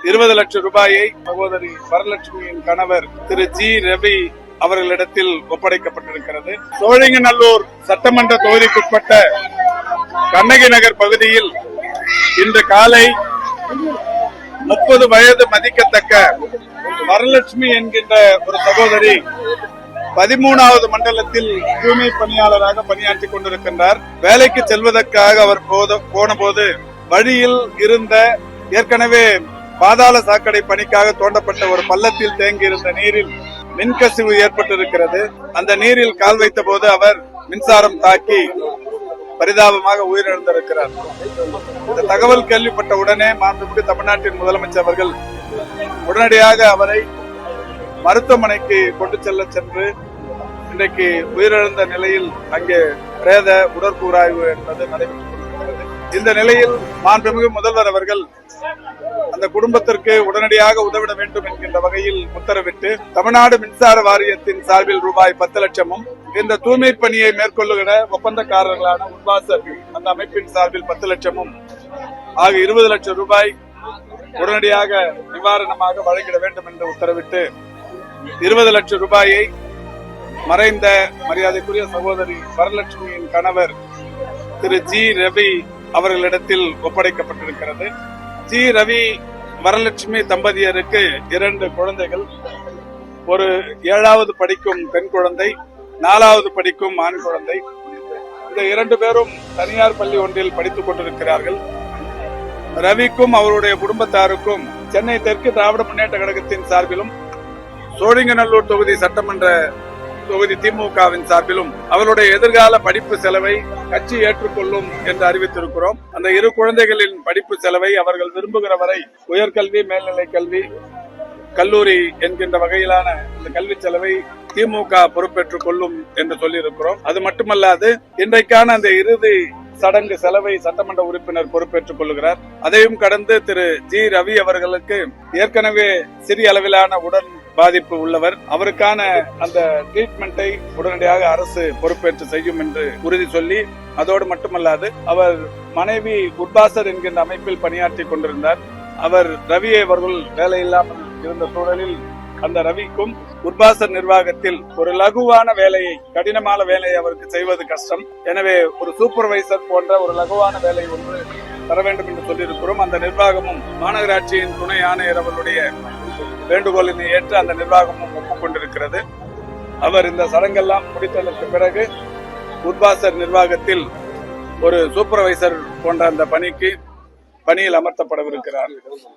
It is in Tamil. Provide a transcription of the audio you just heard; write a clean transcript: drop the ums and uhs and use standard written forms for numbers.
20 லட்சம் ரூபாயை சகோதரி வரலட்சுமியின் கணவர் திரு ஜி ரவி அவர்களிடத்தில் ஒப்படைக்கப்பட்டிருக்கிறது. சோழிங்கநல்லூர் சட்டமன்ற தொகுதிக்குட்பட்ட கண்ணகி நகர் பகுதியில் இன்று காலை 30 வயது மதிக்கத்தக்க வரலட்சுமி என்கின்ற ஒரு சகோதரி 13வது மண்டலத்தில் தூய்மை பணியாளராக பணியாற்றிக் கொண்டிருக்கின்றார். வேலைக்கு செல்வதற்காக அவர் போன போது வழியில் இருந்த ஏற்கனவே பாதாள சாக்கடை பணிக்காக தோண்டப்பட்ட ஒரு பள்ளத்தில் தேங்கி இருந்த நீரில் மின்கசிவு ஏற்பட்டிருக்கிறது. அந்த நீரில் கால் வைத்த போது அவர் மின்சாரம் தாக்கி பரிதாபமாக உயிரிழந்திருக்கிறார். இந்த தகவல் கேள்விப்பட்ட உடனே மாண்புமிகு தமிழ்நாட்டின் முதலமைச்சர் அவர்கள் உடனடியாக அவரை மருத்துவமனைக்கு கொண்டு சென்று இன்றைக்கு உயிரிழந்த நிலையில் அங்கே பிரேத உடற்கூறாய்வு என்பது நடைபெற்றுக் கொண்டிருக்கிறது. இந்த நிலையில் மாண்புமிகு முதல்வர் அவர்கள் அந்த குடும்பத்திற்கு உடனடியாக உதவிட வேண்டும் என்கின்ற வகையில் உத்தரவிட்டு தமிழ்நாடு மின்சார வாரியத்தின் சார்பில் ரூபாய் 10 லட்சமும் இந்த தூய்மை பணியை மேற்கொள்ளுகிற ஒப்பந்தக்காரர்களான உட்வாசர் அந்த அமைப்பின் சார்பில் 10 லட்சமும் ஆக 20 லட்சம் ரூபாய் உடனடியாக நிவாரணமாக வழங்கிட வேண்டும் என்று உத்தரவிட்டு 20 லட்சம் ரூபாயை மறைந்த மரியாதைக்குரிய சகோதரி வரலட்சுமியின் கணவர் திரு ஜி ரவி அவர்களிடத்தில் ஒப்படைக்கப்பட்டிருக்கிறது. ஜி ரவி வரலட்சுமி தம்பதியருக்கு 2 குழந்தைகள், ஒரு 7வது படிக்கும் பெண் குழந்தை, 4வது படிக்கும் ஆண் குழந்தை. இந்த 2 பேரும் தனியார் பள்ளி ஒன்றில் படித்துக் கொண்டிருக்கிறார்கள். ரவிக்கும் அவருடைய குடும்பத்தாருக்கும் சென்னை தெற்கு திராவிட முன்னேற்ற கழகத்தின் சார்பிலும் சோழிங்கநல்லூர் தொகுதி சட்டமன்ற தொகுதி திமுகவின் சார்பிலும் அவருடைய எதிர்கால படிப்பு செலவை கட்சி ஏற்றுக்கொள்ளும் என்று அறிவித்திருக்கிறோம். அந்த 2 குழந்தைகளின் படிப்பு செலவை அவர்கள் விரும்புகிற வரை உயர்கல்வி, மேல்நிலை கல்வி, கல்லூரி என்கின்ற வகையிலான இந்த கல்வி செலவை திமுக பொறுப்பேற்றுக் கொள்ளும் என்று சொல்லியிருக்கிறோம். அது மட்டுமல்லாது இன்றைக்கான அந்த இறுதி சடங்கு செலவை சட்டமன்ற உறுப்பினர் பொறுப்பேற்றுக் கொள்கிறார். அதையும் கடந்து திரு ஜி ரவி அவர்களுக்கு ஏற்கனவே சிறிய அளவிலான உடல் பாதிப்பு உள்ளவர். அவருக்கான அந்த ட்ரீட்மெண்டை உடனடியாக அரசு பொறுப்பேற்று செய்யும் என்று உறுதி சொல்லி, அதோடு மட்டுமல்லாது அவர் மனைவி உட்பாசர் என்கின்ற அமைப்பில் பணியாற்றிக் கொண்டிருந்தார். அவர் ரவி அவர்கள் வேலையில்லாமல் இருந்த சூழலில் அந்த ரவிக்கும் உட்பாசர் நிர்வாகத்தில் ஒரு லகுவான வேலையை, கடினமான வேலையை அவருக்கு செய்வது கஷ்டம். எனவே ஒரு சூப்பர்வைசர் போன்ற ஒரு லகுவான வேலை ஒன்று தர வேண்டும் என்று சொல்லியிருக்கிறோம். அந்த நிர்வாகமும் மாநகராட்சியின் துணை ஆணையர் அவர்களுடைய வேண்டுகோளினை ஏற்று அந்த நிர்வாகமும் ஒப்புக்கொண்டிருக்கிறது. அவர் இந்த சடங்கெல்லாம் முடித்ததற்கு பிறகு உட்பாசர் நிர்வாகத்தில் ஒரு சூப்பர்வைசர் போன்ற அந்த பணியில் அமர்த்தப்படவிருக்கிறார்.